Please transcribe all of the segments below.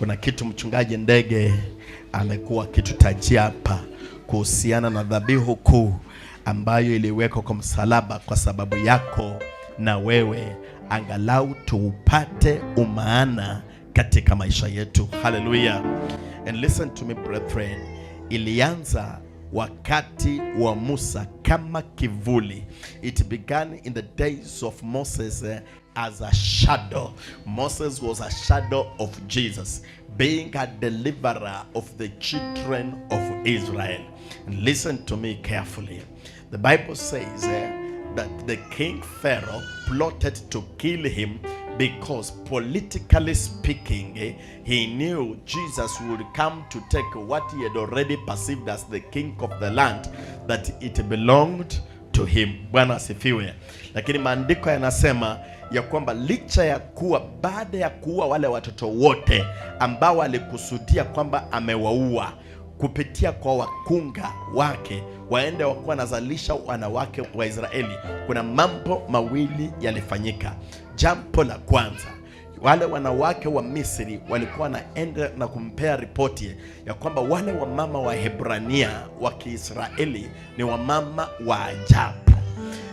Kuna kitu mchungaji Ndege amekuwa akitutajia hapa kuhusiana na dhabihu kuu ambayo iliwekwa kwa msalaba kwa sababu yako na wewe, angalau tuupate umaana katika maisha yetu. Hallelujah. And listen to me brethren, ilianza wakati wa Musa kama kivuli. It began in the days of Moses as a shadow. Moses was a shadow of Jesus, being a deliverer of the children of Israel. And listen to me carefully. The Bible says that the king Pharaoh plotted to kill him because politically speaking, he knew Jesus would come to take what he had already perceived as the king of the land, that it belonged to him. Bwana asifiwe. Lakini maandiko yanasema ya kwamba licha ya kuwa baada ya kuua wale watoto wote ambao alikusudia kwamba amewaua kupitia kwa wakunga wake waende wakuwa nazalisha wanawake wa Israeli, kuna mambo mawili yalifanyika. Jambo la kwanza, wale wanawake wa Misri walikuwa naenda na kumpea ripoti ya kwamba wale wamama wa Hebrania wa Kiisraeli ni wamama wa ajabu,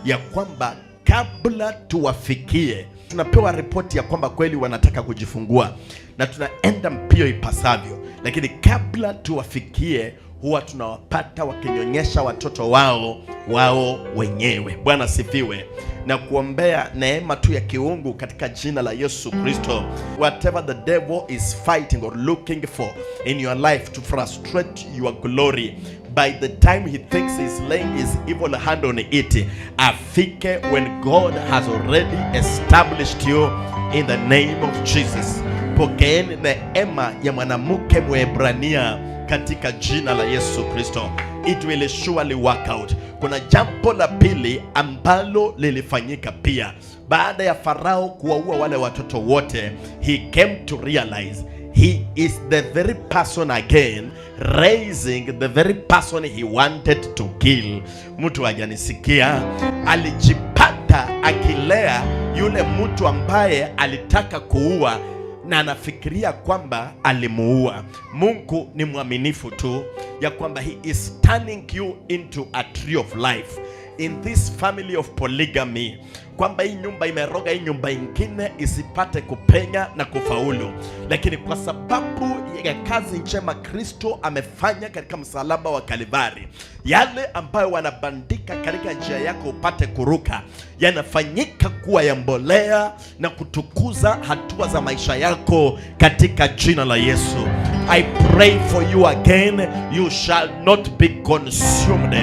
ya kwamba kabla tuwafikie tunapewa ripoti ya kwamba kweli wanataka kujifungua na tunaenda mpio ipasavyo, lakini kabla tuwafikie huwa tunawapata wakinyonyesha watoto wao wenyewe. Bwana sifiwe. Na kuombea neema tu ya kiungu katika jina la Yesu Kristo. Whatever the devil is fighting or looking for in your life to frustrate your glory, by the time he thinks he's laying his evil hand on it, afike when God has already established you in the name of Jesus. Pokeeni neema ya mwanamke Mwebrania katika jina la Yesu Kristo. It will surely work out. Kuna jambo la pili ambalo lilifanyika pia. Baada ya Farao kuwaua wale watoto wote, he came to realize he is the very person again raising the very person he wanted to kill. Mtu hajanisikia? Alijipata akilea yule mtu ambaye alitaka kuua na anafikiria kwamba alimuua. Mungu ni mwaminifu tu ya kwamba he is turning you into a tree of life in this family of polygamy, kwamba hii nyumba imeroga hii nyumba ingine isipate kupenya na kufaulu, lakini kwa sababu ya kazi njema Kristo amefanya katika msalaba wa Kalvari, yale ambayo wanabandika katika njia yako upate kuruka yanafanyika kuwa ya mbolea na kutukuza hatua za maisha yako katika jina la Yesu. I pray for you again, you shall not be consumed.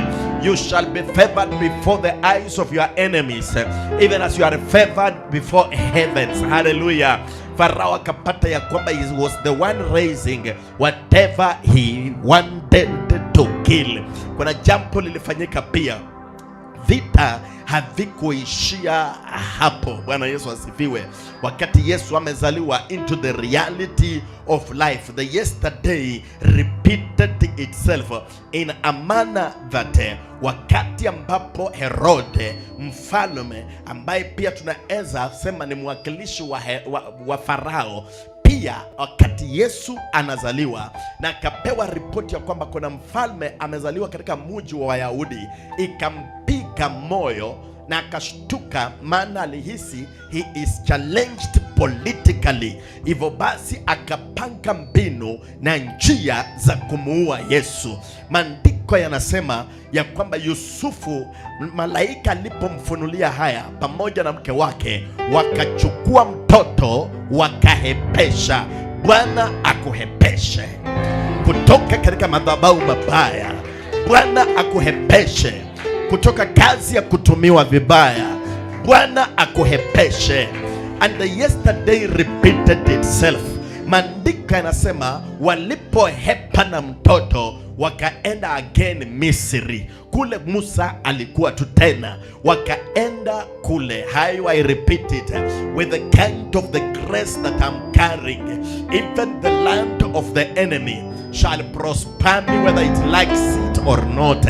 You shall be favored before the eyes of your enemies, even as you are favored before heavens. Hallelujah. Farao akapata ya kwamba he was the one raising whatever he wanted to kill. Kuna jambo lilifanyika pia. Vita havikuishia hapo. Bwana Yesu asifiwe. Wakati Yesu amezaliwa into the reality of life, the yesterday repeated itself in a manner that wakati ambapo Herode mfalme ambaye pia tunaweza sema ni mwakilishi wa Farao, pia wakati Yesu anazaliwa na akapewa ripoti ya kwamba kuna mfalme amezaliwa katika mji wa Wayahudi, ikampiga moyo na akashtuka, maana alihisi he is challenged politically. Hivyo basi akapanga mbinu na njia za kumuua Yesu. Maandiko yanasema ya kwamba Yusufu, malaika alipomfunulia haya pamoja na mke wake, wakachukua mtoto wakahepesha. Bwana akuhepeshe kutoka katika madhabahu mabaya. Bwana akuhepeshe kutoka kazi ya kutumiwa vibaya. Bwana akuhepeshe. And the yesterday repeated itself. Maandiko yanasema walipohepa na mtoto wakaenda again Misri. Kule Musa alikuwa tu tena, wakaenda kule. How I repeat it, with the kind of the grace that I'm carrying, even the land of the enemy shall prosper me whether it likes it or not.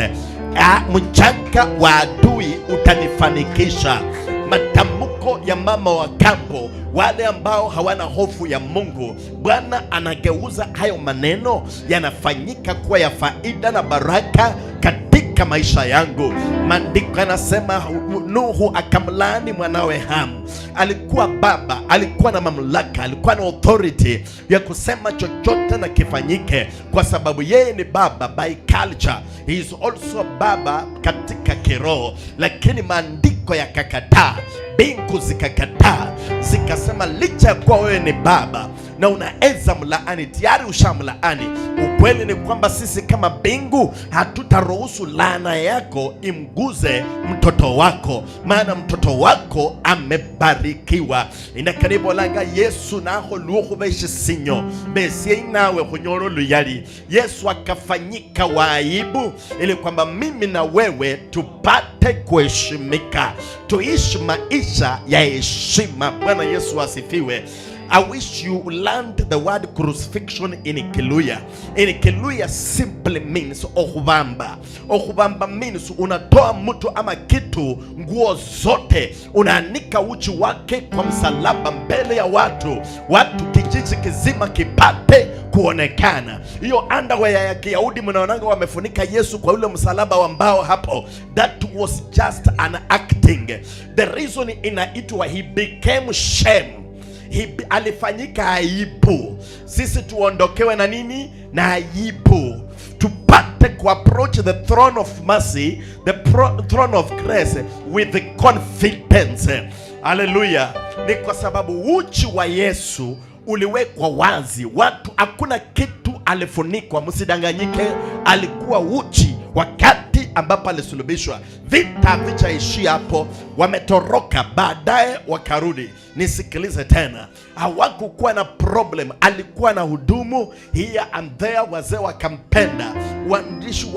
Mchanga wa adui utanifanikisha. Matamko maandiko ya mama wa kambo, wale ambao hawana hofu ya Mungu, Bwana anageuza hayo maneno yanafanyika kuwa ya faida na baraka katika maisha yangu. Maandiko yanasema Nuhu akamlaani mwanawe Ham. Alikuwa baba, alikuwa na mamlaka, alikuwa na authority ya kusema chochote na kifanyike, kwa sababu yeye ni baba by culture. He is also baba katika kiroho, lakini maandiko yakakataa, mbingu zikakataa, zikasema licha ya kuwa wewe ni baba na unaweza mlaani, tayari ushamlaani. Ukweli ni kwamba sisi kama mbingu hatutaruhusu laana yako imguze mtoto wako, maana mtoto wako amebarikiwa. Inakaribu langa Yesu naho luhu beshisinyo besi inawe kunyoro luyali. Yesu akafanyika wa aibu ili kwamba mimi na wewe tupate kuheshimika, tuishi maisha ya heshima. Bwana Yesu asifiwe. I wish you learned the word crucifixion in Kiluya. In Kiluya simply means okubamba. Okubamba means unatoa mtu ama kitu, nguo zote, unaanika uchi wake kwa msalaba mbele ya watu kijiji kizima kipate kuonekana. Hiyo underwear ya Kiyahudi mnaonanga wamefunika Yesu kwa ule msalaba wa mbao hapo. That was just an acting. The reason inaitwa he became shame. Alifanyika aibu, sisi tuondokewe na nini? Na aibu, tupate ku approach the throne of mercy, the throne of grace with confidence. Hallelujah. Ni kwa sababu uchi wa Yesu uliwekwa wazi, watu hakuna kitu alifunikwa. Msidanganyike, alikuwa uchi wakati ambapo alisulubishwa. Vita havijaishia hapo, wametoroka baadaye wakarudi. Nisikilize tena, hawakukuwa na problem, alikuwa na hudumu here and there. Wazee wakampenda, waandishi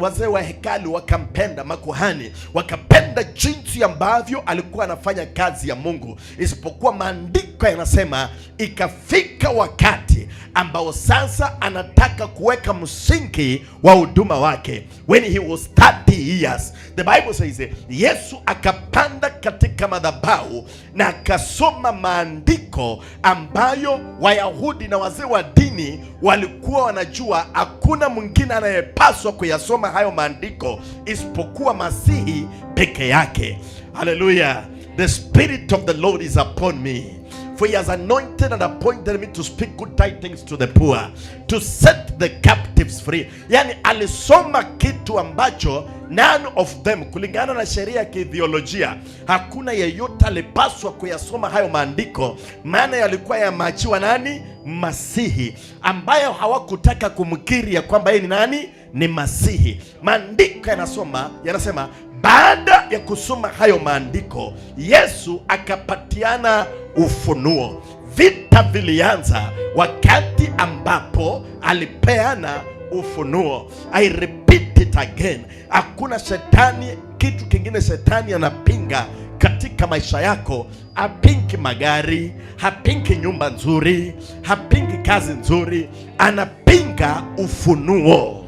wazee wa hekalu wakampenda, makuhani wakapenda jinsi ambavyo alikuwa anafanya kazi ya Mungu. Isipokuwa maandiko yanasema ikafika wakati ambao sasa anataka kuweka msingi wa huduma wake. When he was 30 years, the Bible says Yesu akapanda katika madhabahu na akasoma maandiko ambayo Wayahudi na wazee wa dini walikuwa wanajua hakuna mwingine anayepaswa kuyasoma hayo maandiko isipokuwa Masihi peke yake. Hallelujah. The Spirit of the Lord is upon me, for he has anointed and appointed me to speak good tidings to the poor, to set the captives free. Yani alisoma kitu ambacho none of them, kulingana na sheria ya kitheolojia, hakuna yeyote alipaswa kuyasoma hayo maandiko, maana yalikuwa yameachiwa nani? Masihi, ambayo hawakutaka kumkiri ya kwamba yeye ni nani? Ni Masihi. Maandiko yanasema baada ya kusoma hayo maandiko, Yesu akapatiana ufunuo. Vita vilianza wakati ambapo alipeana ufunuo. I repeat it again. Hakuna shetani, kitu kingine shetani anapinga katika maisha yako. Hapingi magari, hapingi nyumba nzuri, hapingi kazi nzuri, anapinga ufunuo.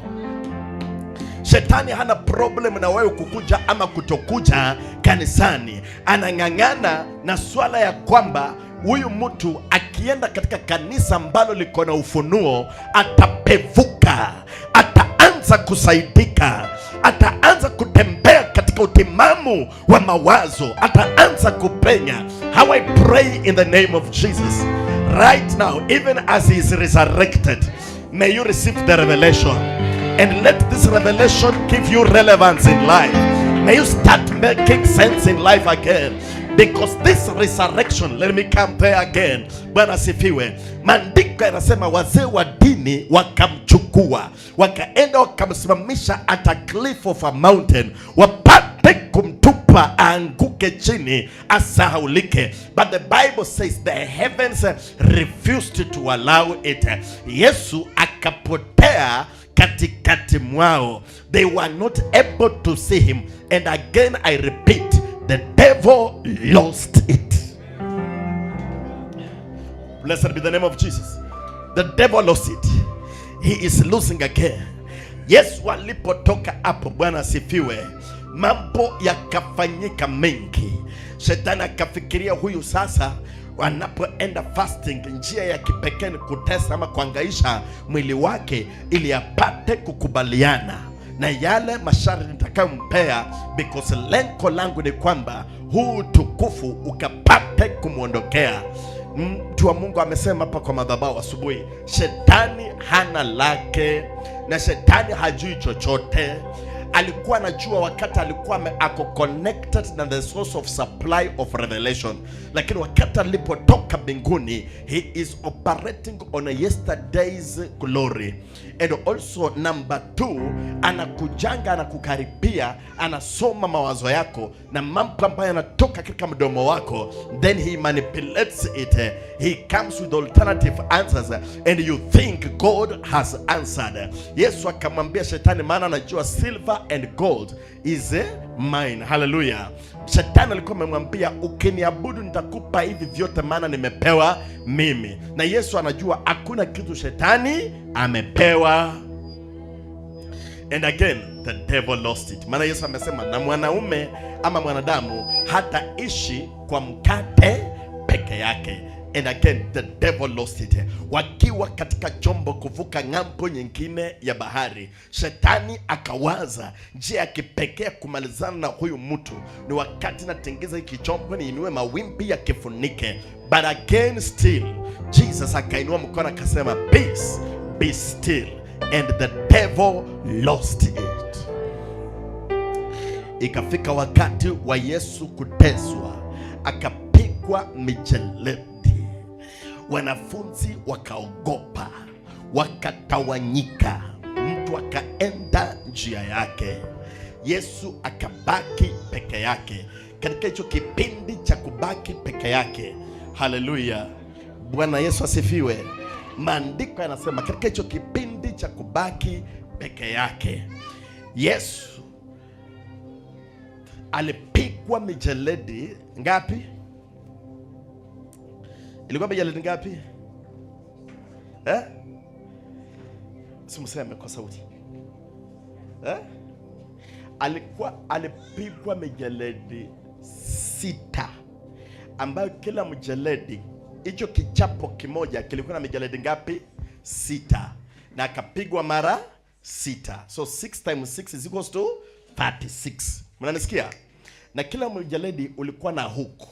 Shetani hana problem na wewe kukuja ama kutokuja kanisani. Anang'ang'ana na swala ya kwamba huyu mtu akienda katika kanisa ambalo liko na ufunuo atapevuka, ataanza kusaidika, ataanza kutembea katika utimamu wa mawazo, ataanza kupenya. How I pray in the name of Jesus right now, even as he is resurrected, may you receive the revelation. And let this revelation give you relevance in life. May you start making sense in life again. Because this resurrection, let me come there again. Bwana sifiwe. Maandiko yanasema wazee wa dini wakamchukua, wakaenda wakamsimamisha at a cliff of a mountain, wapate kumtupa aanguke chini asahaulike. But the Bible says the heavens refused to allow it. Yesu akapotea katikati mwao. They were not able to see him. And again I repeat, the devil lost it. Blessed be the name of Jesus. The devil lost it. He is losing again. Yesu alipotoka hapo, Bwana sifiwe, mambo yakafanyika mengi. Shetani akafikiria huyu sasa wanapoenda fasting, njia ya kipekee ni kutesa ama kuangaisha mwili wake ili apate kukubaliana na yale masharti nitakayompea, because lengo langu ni kwamba huu utukufu ukapate kumwondokea. Mtu wa Mungu amesema hapa kwa madhabahu asubuhi, shetani hana lake na shetani hajui chochote. Alikuwa anajua wakati alikuwa ako connected na the source of supply of revelation, lakini wakati alipotoka mbinguni, he is operating on a yesterday's glory. And also number 2, anakujanga, anakukaribia, anasoma mawazo yako na mambo ambayo yanatoka katika mdomo wako, then he manipulates it. He comes with alternative answers and you think God has answered. Yesu akamwambia shetani, maana anajua silver and gold is mine. Hallelujah. Shetani alikuwa amemwambia, ukiniabudu nitakupa hivi vyote, maana nimepewa mimi. Na Yesu anajua hakuna kitu shetani amepewa. And again the devil lost it. Maana Yesu amesema, na mwanaume ama mwanadamu hataishi kwa mkate peke yake. And again the devil lost it. Wakiwa katika chombo kuvuka ng'ambo nyingine ya bahari, shetani akawaza njia ya kipekee kumalizana na huyu mtu ni wakati natengeza hiki chombo niinue mawimbi ya kifunike. But again still Jesus akainua mkono akasema, peace be still, and the devil lost it. Ikafika wakati wa Yesu kuteswa, akapigwa mijeledi. Wanafunzi wakaogopa, wakatawanyika, mtu akaenda njia yake, Yesu akabaki peke yake. Katika hicho kipindi cha kubaki peke yake, haleluya, Bwana Yesu asifiwe, maandiko yanasema katika hicho kipindi cha kubaki peke yake, Yesu alipigwa mijeledi ngapi? Ilikuwa mijeledi ngapi? Simuseme kwa sauti. Alipigwa mijeledi 6, ambayo kila mjeledi, hicho kichapo kimoja kilikuwa na mijeledi ngapi? 6, na akapigwa mara 6. So 6 times 6 is equals to 36. Mnanisikia? Na kila mjeledi ulikuwa na huku.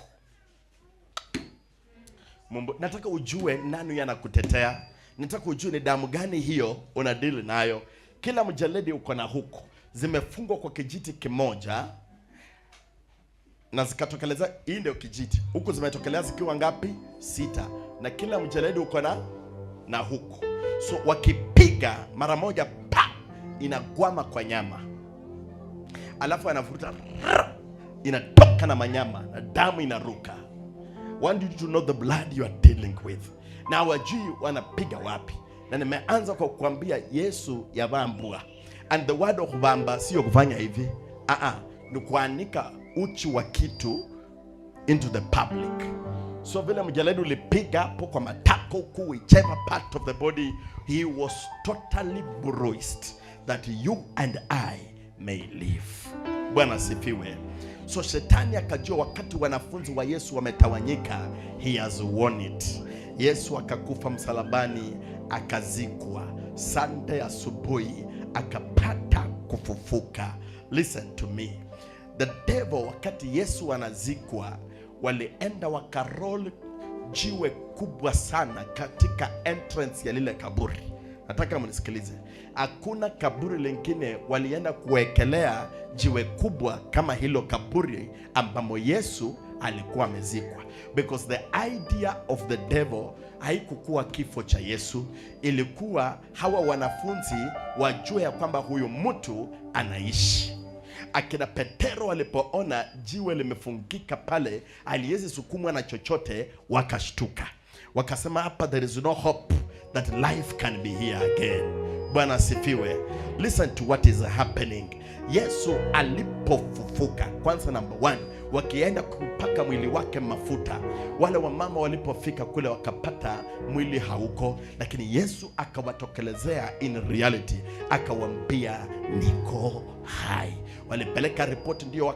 Nataka ujue nani yanakutetea. Nataka ujue ni damu gani hiyo unadili nayo. Kila mjeledi uko na huku, zimefungwa kwa kijiti kimoja na zikatokeleza. Hii ndio kijiti, huku zimetokeleza zikiwa ngapi? 6. Na kila mjeledi uko na huku. So wakipiga mara moja, pa, inagwama kwa nyama, alafu anavuruta, inatoka na manyama na damu inaruka. Want you to know the blood you are dealing with. Na wajui wanapiga wapi. Na nimeanza kwa kukwambia Yesu yavambua. And the word of vamba sio kufanya hivi. Ni kuanika uchi wa kitu into the public. So vile mjeledi ulipiga hapo kwa matako kuu, whichever part of the body, he was totally bruised that you and I may live. Bwana sifiwe. So shetani akajua wakati wanafunzi wa Yesu wametawanyika, he has won it. Yesu akakufa msalabani, akazikwa. Sunday asubuhi akapata kufufuka. Listen to me. The devil, wakati Yesu anazikwa, walienda wakaroll jiwe kubwa sana katika entrance ya lile kaburi. Nataka mnisikilize. Hakuna kaburi lingine walienda kuwekelea jiwe kubwa kama hilo kaburi ambamo Yesu alikuwa amezikwa. Because the idea of the devil haikukuwa kifo cha Yesu, ilikuwa hawa wanafunzi wajue ya kwamba huyu mtu anaishi. Akina Petero walipoona jiwe limefungika pale, aliwezi sukumwa na chochote, wakashtuka. Wakasema, hapa there is no hope that life can be here again. Bwana asifiwe. Listen to what is happening. Yesu alipofufuka, kwanza number 1, wakienda kupaka mwili wake mafuta. Wale wamama walipofika kule wakapata mwili hauko, lakini Yesu akawatokelezea in reality, akawaambia niko hai. Walipeleka ripoti, ndio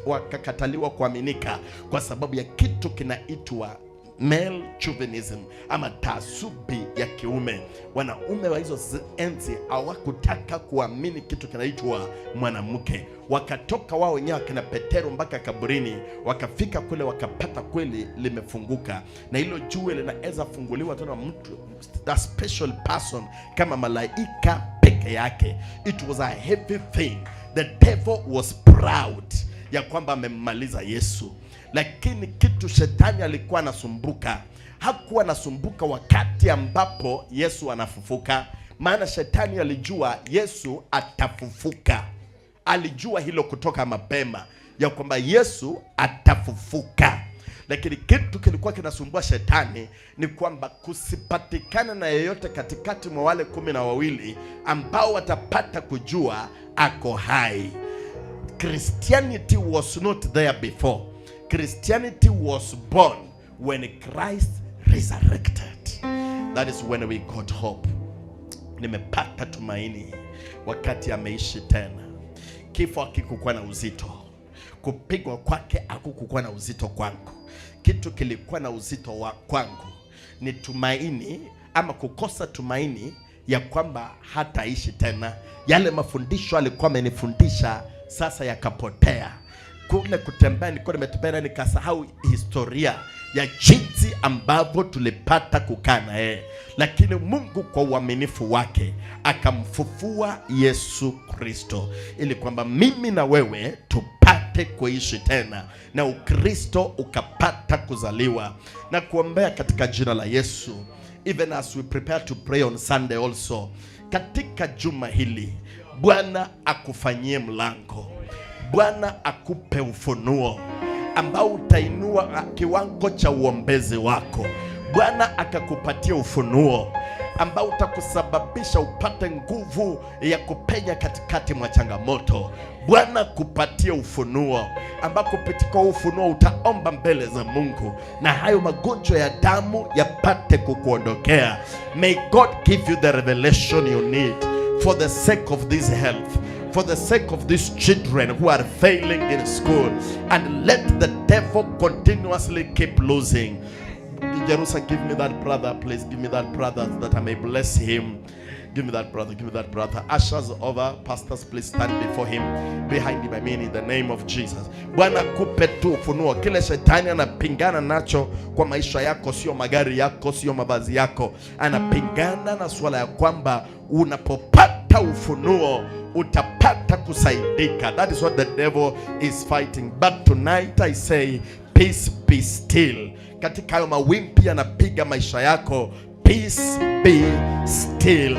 wakakataliwa kuaminika kwa sababu ya kitu kinaitwa male chauvinism ama taasubi ya kiume. Wanaume wa hizo enzi hawakutaka kuamini kitu kinaitwa mwanamke. Wakatoka wao wenyewe kina Petero mpaka kaburini, wakafika kule wakapata kweli limefunguka, na hilo jua linaweza funguliwa tena mtu a special person kama malaika peke yake. It was a heavy thing. The devil was proud ya kwamba amemmaliza Yesu. Lakini kitu shetani alikuwa anasumbuka, hakuwa anasumbuka wakati ambapo Yesu anafufuka. Maana shetani alijua Yesu atafufuka. Alijua hilo kutoka mapema ya kwamba Yesu atafufuka. Lakini kitu kilikuwa kinasumbua shetani ni kwamba kusipatikana na yeyote katikati mwa wale 12 ambao watapata kujua ako hai. Christianity was not there before. Christianity was born when Christ resurrected. That is when we got hope. Nimepata tumaini wakati ameishi tena. Kifo hakikuwa na uzito, kupigwa kwake hakukuwa na uzito kwangu. Kitu kilikuwa na uzito kwangu ni tumaini, ama kukosa tumaini ya kwamba hataishi tena. Yale mafundisho alikuwa amenifundisha sasa yakapotea. Kule kutembea nilikuwa nimetembea, nikasahau historia ya jinsi ambavyo tulipata kukaa na yeye. Lakini Mungu kwa uaminifu wake akamfufua Yesu Kristo ili kwamba mimi na wewe tupate kuishi tena na Ukristo ukapata kuzaliwa. Na kuombea katika jina la Yesu, even as we prepare to pray on Sunday also, katika juma hili Bwana akufanyie mlango. Bwana akupe ufunuo ambao utainua kiwango cha uombezi wako. Bwana akakupatia ufunuo ambao utakusababisha upate nguvu ya kupenya katikati mwa changamoto. Bwana kupatia ufunuo ambao kupitia ufunuo utaomba mbele za Mungu na hayo magonjwa ya damu yapate kukuondokea. May God give you the revelation you need for the sake of this health, for the sake of these children who are failing in school, and let the devil continuously keep losing. Jerusalem, give me that brother, please give me that brother that I may bless him. Give me that brother, give me that brother. Ushers over, pastors, please stand before him, behind him, I mean, in the name of Jesus. Bwana kupe tu ufunuo. Kile shetani anapingana nacho kwa maisha yako, sio magari yako, sio mavazi yako. Anapingana na swala ya kwamba unapopata ufunuo utapata kusaidika. That is what the devil is fighting. But tonight I say, peace be still. Katika hayo mawimbi yanapiga maisha yako, peace be still.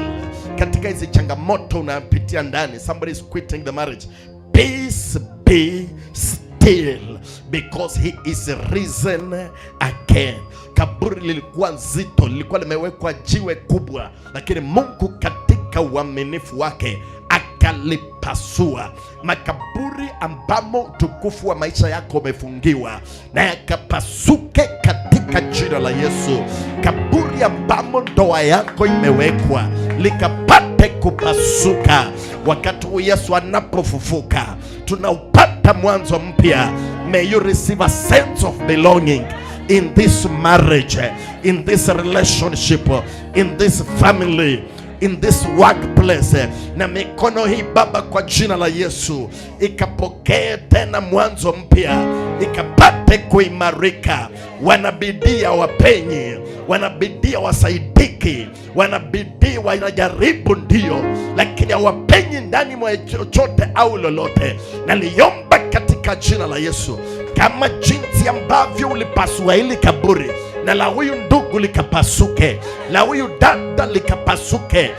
Katika hizi changamoto unapitia ndani, somebody is quitting the marriage, peace be still, because he is risen again. Kaburi lilikuwa nzito, lilikuwa limewekwa jiwe kubwa, lakini Mungu katika uaminifu wake akalipasua. Makaburi ambamo utukufu wa maisha yako umefungiwa na yakapasuke katika jina la Yesu. Kaburi ambamo ndoa yako imewekwa likapate kupasuka. Wakati Yesu anapofufuka tunaupata mwanzo mpya. May you receive a sense of belonging in this marriage, in this relationship, in this family, in this workplace. Na mikono hii Baba, kwa jina la Yesu, ikapokee tena mwanzo mpya, ikapate kuimarika. Wanabidii wapenyi, wanabidii wasaidiki, wanabidii wanajaribu ndio, lakini hawapenyi ndani mwa chochote au lolote. Naliomba katika jina la Yesu, kama jinsi ambavyo ulipasua hili kaburi na la huyu ndugu likapasuke, la huyu dada likapasuke,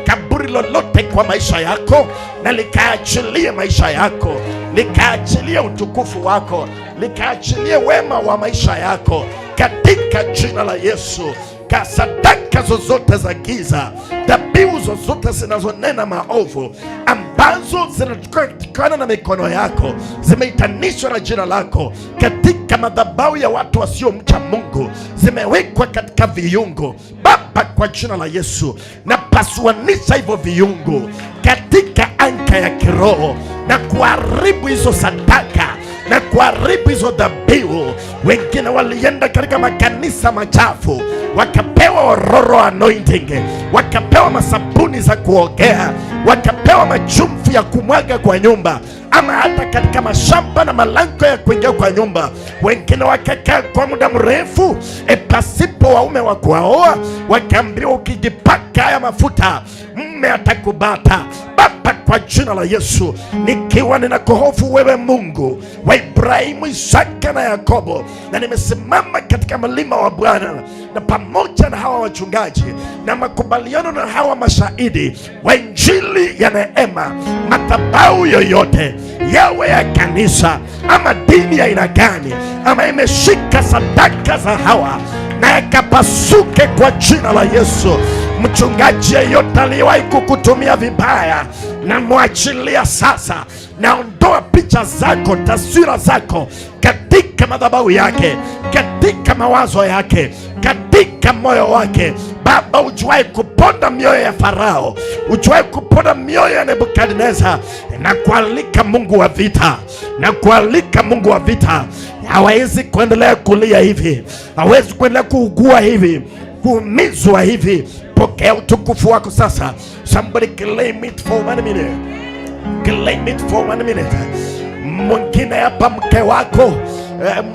kaburi lolote kwa maisha yako na likaachilie maisha yako, likaachilie utukufu wako, likaachilie wema wa maisha yako katika jina la Yesu. Sadaka zozote za giza, dhabihu zozote zinazonena maovu ambazo zinatokana na mikono yako, zimeitanishwa na jina lako katika madhabahu ya watu wasiomcha Mungu, zimewekwa katika viungo. Baba, kwa jina la Yesu napasuanisha hivyo viungo katika anga ya kiroho na kuharibu hizo sadaka na kuharibu hizo dhabihu. Wengine walienda katika makanisa machafu wakapewa ororo anointing, wakapewa masabuni za kuogea, wakapewa machumvi ya kumwaga kwa nyumba, ama hata katika mashamba na malango ya kuingia kwa nyumba. Wengine wakakaa kwa muda mrefu pasipo waume wa kuwaoa, wakaambiwa ukijipaka haya mafuta mume atakubata. Baba, kwa jina la Yesu, nikiwa ninakuhofu wewe Mungu wa Ibrahimu, Isaka na Yakobo, na nimesimama katika mlima wa Bwana na pamoja na hawa wachungaji na makubaliano na hawa mashahidi wa injili ya neema, madhabahu yoyote yawe ya kanisa ama dini ya aina gani, ama imeshika sadaka za hawa, na yakapasuke kwa jina la Yesu. Mchungaji yeyote aliyewahi kukutumia vibaya, na mwachilia sasa. Naondoa picha zako, taswira zako katika madhabahu yake, katika mawazo yake, katika moyo wake. Baba, ujuwahi kuponda mioyo ya Farao, ujuwahi kuponda mioyo ya Nebukadneza, na kualika Mungu wa vita, na kualika Mungu wa vita. Hawezi kuendelea kulia hivi, hawezi kuendelea kuugua hivi, kuumizwa hivi. Pokea utukufu wako sasa. Somebody claim it for 1 minute. Claim it for 1 minute. Mwingine hapa, mke wako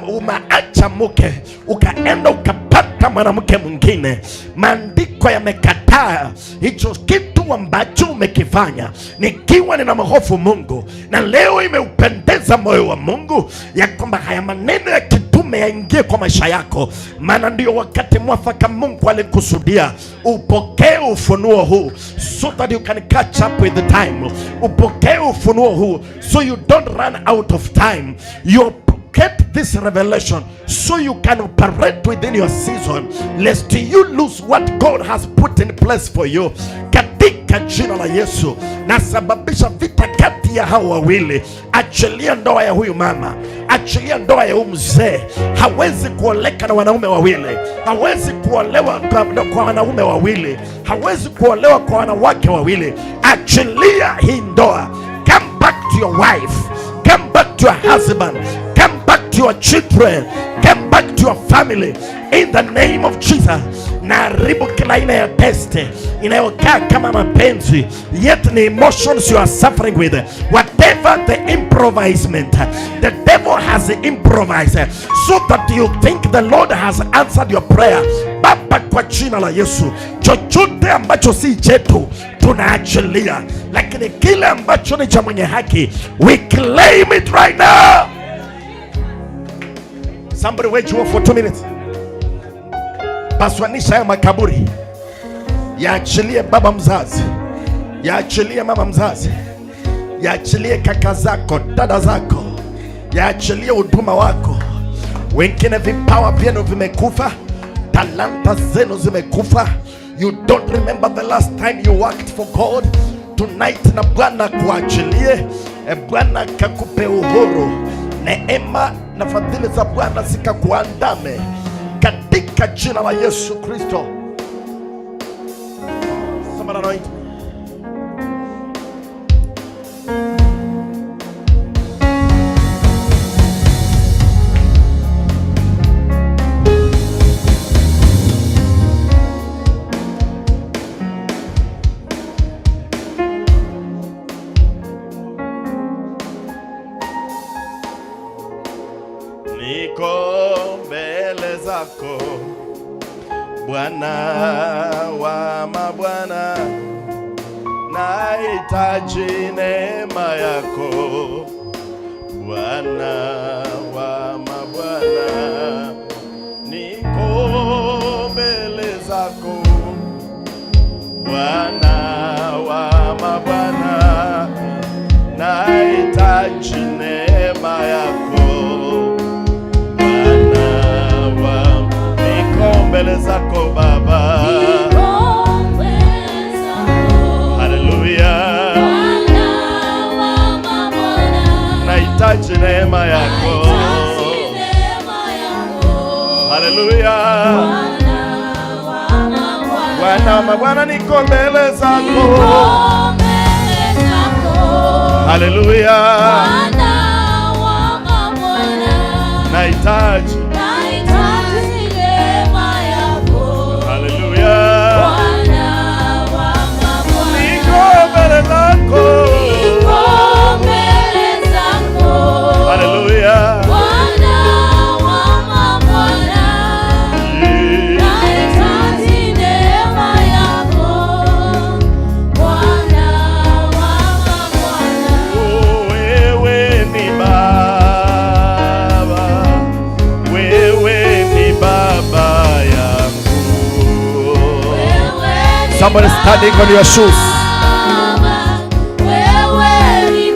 umeacha mke ukaenda ukapata mwanamke mwingine. Maandiko yamekataa hicho kitu ambacho umekifanya. Nikiwa nina mhofu Mungu, na leo imeupendeza moyo wa Mungu ya kwamba haya maneno ya kitume yaingie kwa maisha yako, maana ndio wakati mwafaka Mungu alikusudia. Upokee ufunuo huu so that you can catch up with the time. Upokee ufunuo huu so you don't run out of time. You get this revelation so you can operate within your season, lest you lose what God has put in place for you. Katika jina la Yesu nasababisha vita kati ya hao wawili. Achilia ndoa ya huyu mama, achilia ndoa ya huyu mzee. Hawezi kuoleka na wanaume wawili, hawezi kuolewa kwa wanaume wawili, hawezi kuolewa kwa wanawake wawili. Achilia hii ndoa. Come back to your wife, come back to your husband, come back to your children, come back to your family in the name of Jesus. Na haribu kila aina ya teste inayokaa kama mapenzi, yet ni emotions you are suffering with. Whatever the improvisement the devil has improvised so that you think the Lord has answered your prayer. Baba, kwa jina la Yesu, chochote ambacho si chetu tunaachilia, lakini kile ambacho ni cha mwenye haki, we claim it right now. Somebody wait you for 2 minutes. Pasuanisha ya makaburi, yaachilie baba mzazi, yaachilie mama mzazi, yaachilie kaka zako, dada zako, yaachilie huduma wako. Wengine vipawa vyenu vimekufa, talanta zenu zimekufa. You don't remember the last time you worked for God. Tonight na Bwana kuachilie, Bwana kakupe uhuru, neema na fadhili za Bwana zikakuandame katika jina la Yesu Kristo. Somebody anoint me. Niko mbele zako Bwana wa mabwana, nahitaji neema yako Bwana wa mabwana. Niko mbele zako Bwana wa mabwana, nahitaji neema yako mbele zako Baba. Haleluya. Bwana wa mabwana, niko mbele zako. Haleluya. Bwana wa mabwana, nahitaji neema yako. Haleluya. Bwana wa mabwana, niko mbele zako. Haleluya. Bwana wa mabwana, nahitaji neema yako. Bwana wa mabwana, wewe ni Baba, wewe ni Baba yangu. Somebody standing on your shoes.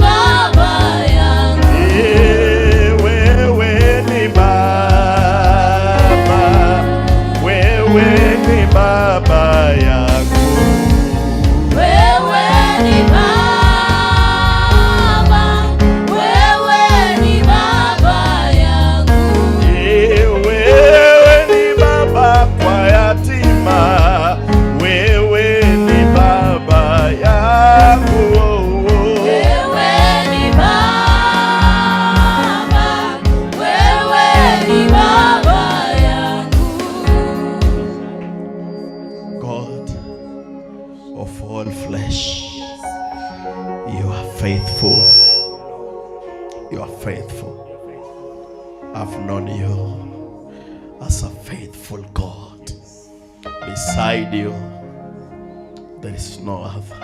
Baba yangu, wewe ni Baba, wewe ni Baba yangu. Wewe ni Baba kwa yatima, wewe ni Baba yangu. Wewe ni Baba, wewe ni Baba yangu. God of all flesh, you are faithful. You are faithful. I've known you as a faithful God. Beside you, there is no other.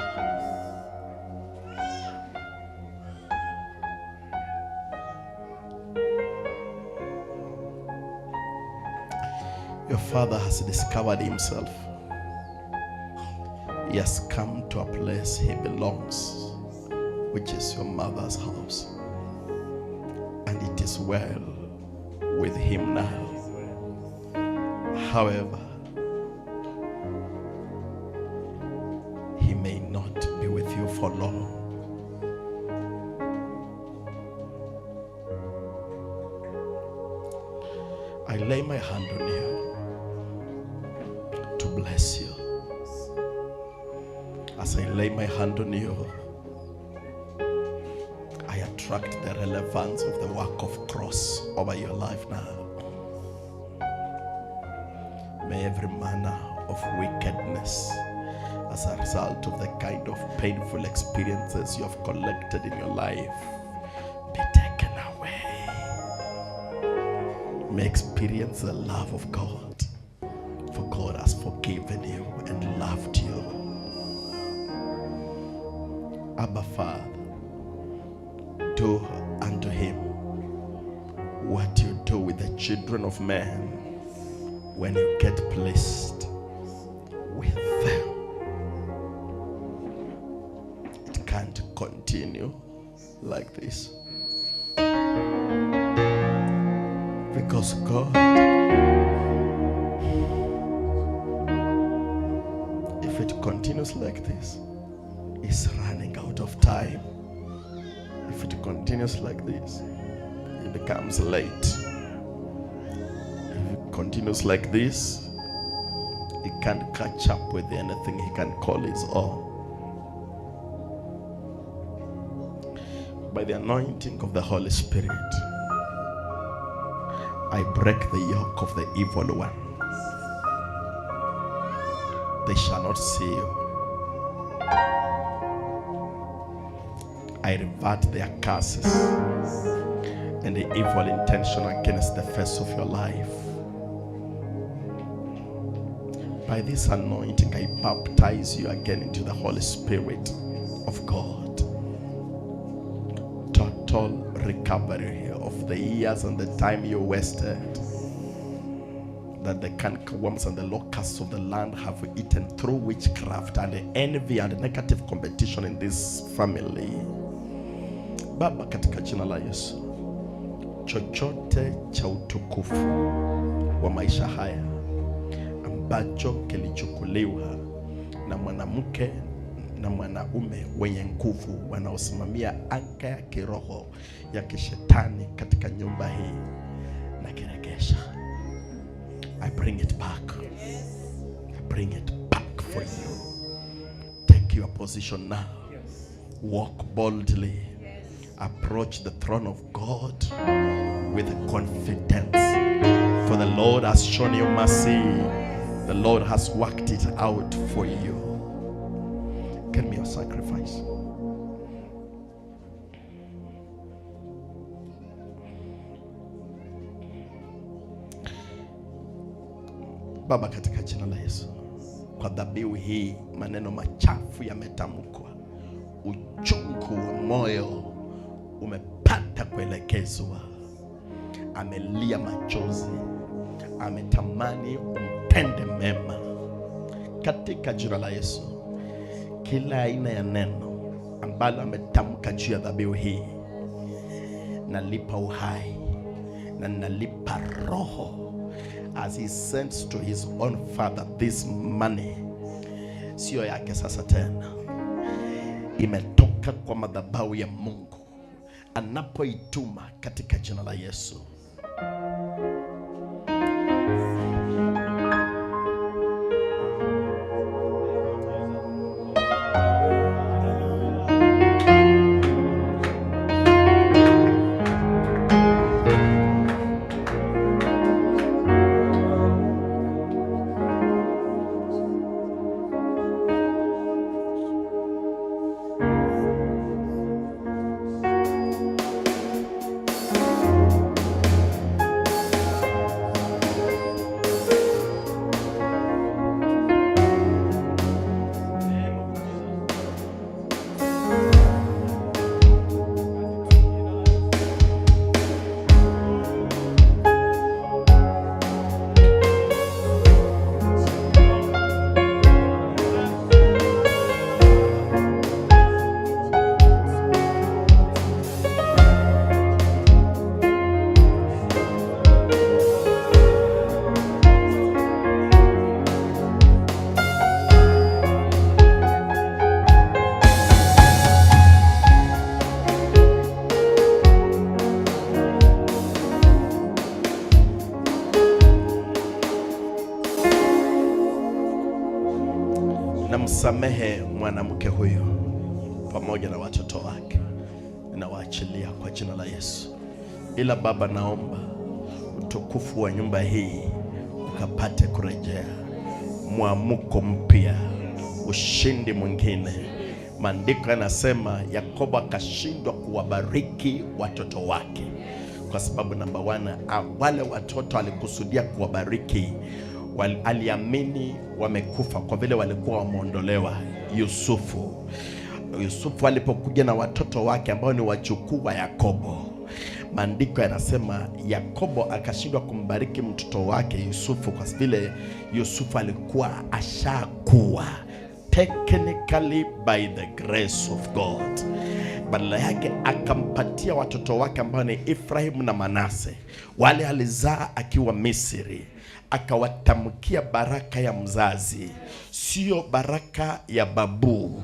Your father has discovered himself. He has come to a place he belongs, which is your mother's house. And it is well with him now. However, he may not be with you for long. I lay my hand on you to bless you. As I lay my hand on you, I attract the relevance of the work of cross over your life now. May every manner of wickedness, as a result of the kind of painful experiences you have collected in your life, be taken away. May experience the love of God, for God has forgiven you and loved you. Abba Father, do unto him what you do with the children of men when you get pleased with them. It can't continue like this, because God, if it continues like this, is running out of time. If it continues like this, it becomes late. If it continues like this, he can't catch up with anything he can call his own. By the anointing of the Holy Spirit, I break the yoke of the evil one. They shall not see you. I revert their curses and the evil intention against the face of your life. By this anointing, I baptize you again into the Holy Spirit of God. Total recovery of the years and the time you wasted, that the cankerworms and the locusts of the land have eaten through witchcraft and the envy and the negative competition in this family. Baba, katika jina la Yesu, chochote cha utukufu wa maisha haya ambacho kilichukuliwa na mwanamke na mwanaume wenye nguvu wanaosimamia anga ya kiroho ya kishetani katika nyumba hii, na kiregesha. I bring it back. I bring it back for you. Take your position now. Walk boldly. Approach the throne of God with confidence. For the Lord has shown you mercy. The Lord has worked it out for you. Give me your sacrifice. Baba, katika jina la Yesu, kwa dhabihu hii maneno machafu yametamkwa, uchungu wa moyo umepata kuelekezwa, amelia machozi, ametamani umtende mema. Katika jina la Yesu, kila aina ya neno ambalo ametamka juu ya dhabihu hii, nalipa uhai na nalipa roho. As he sends to his own father this money, sio yake sasa tena, imetoka kwa madhabahu ya Mungu, anapoituma katika jina la Yesu. Namsamehe mwanamke huyo pamoja na watoto wake, ninawaachilia kwa jina la Yesu. Ila Baba, naomba utukufu wa nyumba hii ukapate kurejea, mwamuko mpya, ushindi mwingine. Maandiko yanasema Yakobo akashindwa kuwabariki watoto wake kwa sababu namba 1, wale watoto alikusudia kuwabariki aliamini wamekufa kwa vile walikuwa wameondolewa. Yusufu alipokuja na watoto wake ambao ni wajukuu wa Yakobo, maandiko yanasema Yakobo akashindwa kumbariki mtoto wake Yusufu kwa vile Yusufu alikuwa ashakuwa technically by the grace of God. Badala yake akampatia watoto wake ambao ni Efraim na Manase, wale alizaa akiwa Misri. Akawatamkia baraka ya mzazi, sio baraka ya babu.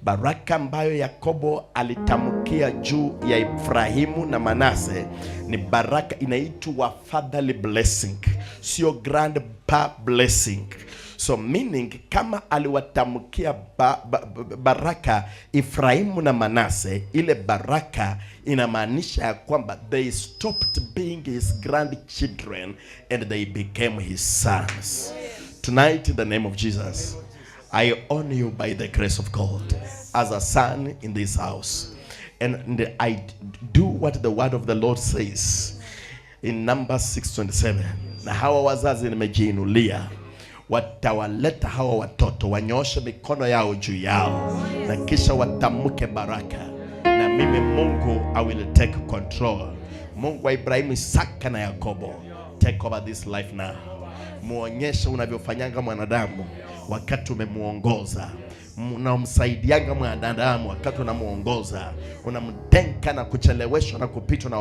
Baraka ambayo Yakobo alitamkia juu ya Efraimu na Manase ni baraka inaitwa fatherly blessing, sio grandpa blessing. So meaning kama aliwatamkia baraka Efraimu na Manase, ile baraka inamaanisha ya kwamba they stopped being his grandchildren and they became his sons. Tonight, in the name of Jesus, I honor you by the grace of God as a son in this house. And I do what the word of the Lord says in Numbers 6:27. Na hawa wazazi nimejiinulia, watawaleta hawa watoto, wanyooshe mikono yao juu yao na kisha watamke baraka. Na mimi Mungu, I will take control. Mungu wa Ibrahimu, Isaka na Yakobo, take over this life now. Muonyeshe unavyofanyanga mwanadamu wakati umemuongoza. Unamsaidianga mwanadamu wakati unamuongoza. Unamtenka na kucheleweshwa na kupitwa na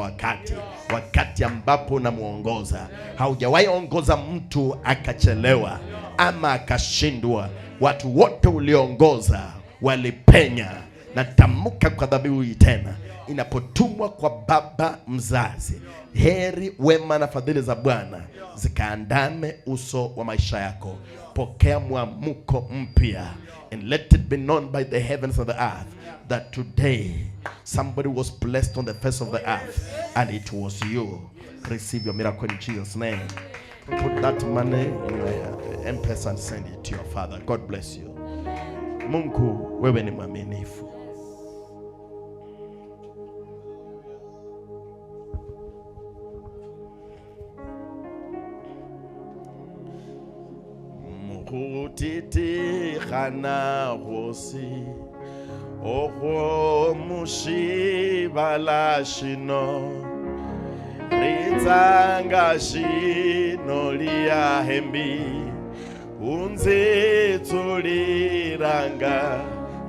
wakati ambapo unamuongoza. Haujawahi ongoza mtu akachelewa ama akashindwa. Watu wote uliongoza walipenya. Na tamka kwa dhabihu hii tena, inapotumwa kwa baba mzazi, heri, wema na fadhili za Bwana zikaandame uso wa maisha yako. pokea mwamuko mpya. And let it be known by the heavens and the earth that today somebody was blessed on the face of the earth, and it was you. Receive your miracle in Jesus' name. Put that money in your M-Pesa and send it to your father. God bless you. Mungu, wewe ni mwaminifu. Mutiti khana rosi oho mushi balashino rizanga shino liya hembi unze tuliranga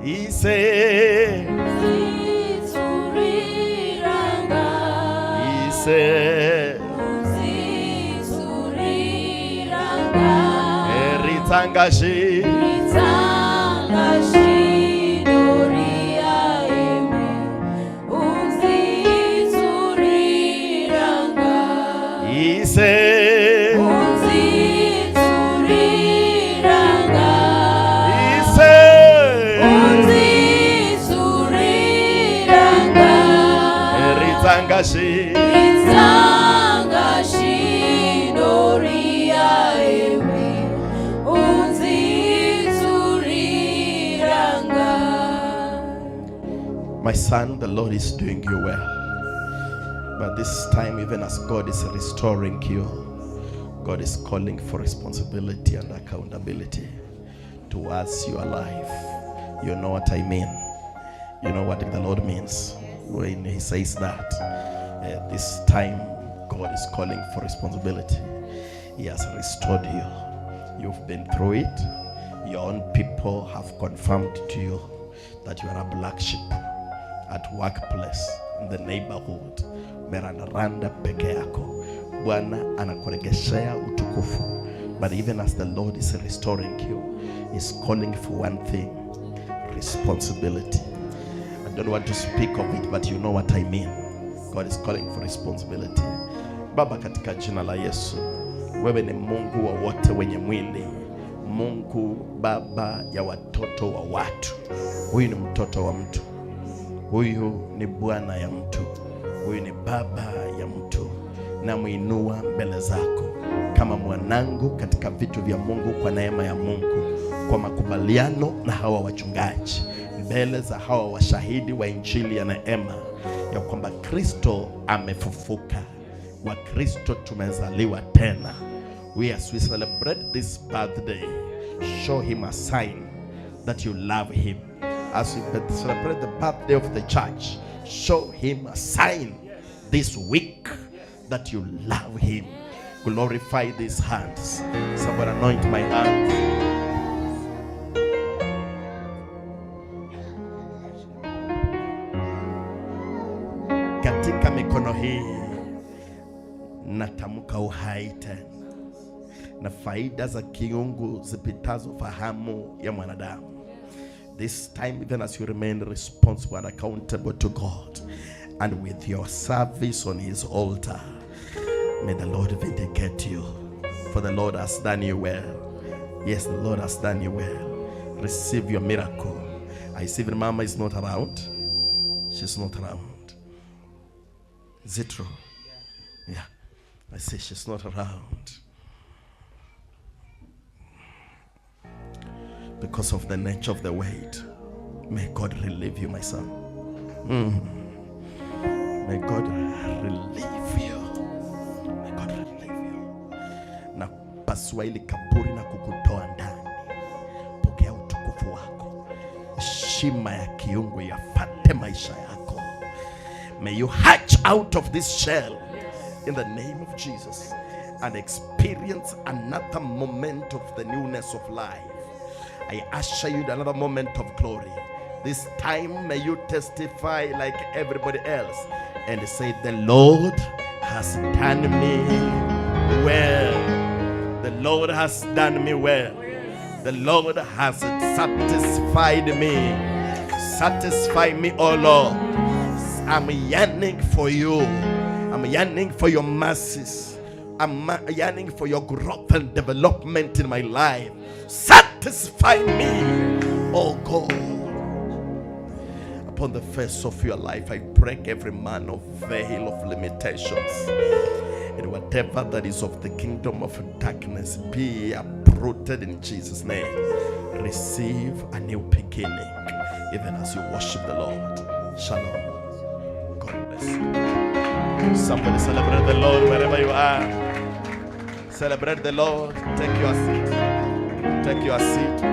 ise Ritangashi doria eme unzituriranga ise unzituriranga ise unzituriranga Ritangashi doria eme My son, the Lord is doing you well. But this time, even as God is restoring you, God is calling for responsibility and accountability towards your life. You know what I mean. You know what the Lord means when he says that. This time, God is calling for responsibility. He has restored you. You've been through it. Your own people have confirmed to you that you are a black sheep at workplace, in the neighborhood. Meranaranda peke yako. Bwana anakuregeshea utukufu. But even as the Lord is restoring you, He's calling for one thing: responsibility. I don't want to speak of it, but you know what I mean. God is calling for responsibility. Baba, katika jina la Yesu, wewe ni Mungu wa wote wenye mwili. Mungu baba ya watoto wa watu. Huyu ni mtoto wa mtu. Huyu ni bwana ya mtu. Huyu ni baba ya mtu. Na muinua mbele zako kama mwanangu katika vitu vya Mungu, kwa neema ya Mungu, kwa makubaliano na hawa wachungaji, mbele za hawa washahidi wa injili ya neema ya kwamba Kristo amefufuka. Wa Kristo tumezaliwa tena. As we celebrate this birthday, show him a sign that you love him. As we celebrate the birthday of the church, show him a sign this week that you love him. Glorify these hands. Somebody anoint my hands. Katika mikono hii natamka uhai tena na faida za kiungu zipitazo fahamu ya mwanadamu. This time, even as you remain responsible and accountable to God, and with your service on his altar, may the Lord vindicate you, for the Lord has done you well. Yes, the Lord has done you well. Receive your miracle. I see that Mama is not around. She's not around. Is it true? Yeah. I say she's not around. Because of the nature of the weight. May God relieve you, my son. May God relieve you. May God relieve you. Na pasua ili kaburi na kukutoa ndani. Pokea utukufu wako. Shima ya kiungu yafate maisha yako. May you hatch out of this shell in the name of Jesus and experience another moment of the newness of life. I usher you to another moment of glory. This time may you testify like everybody else and say, the Lord has done me well. The Lord has done me well. The Lord has satisfied me. Satisfy me, oh Lord. I'm yearning for you. I'm yearning for your mercies. I'm yearning for your growth and development in my life. Satisfy me, oh God. Upon the face of your life, I break every man of veil of limitations. And whatever that is of the kingdom of darkness be uprooted in Jesus' name. Receive a new beginning, even as you worship the Lord. Shalom. God bless you. Somebody celebrate the Lord wherever you are. Celebrate the Lord. Take your seat. Take your seat.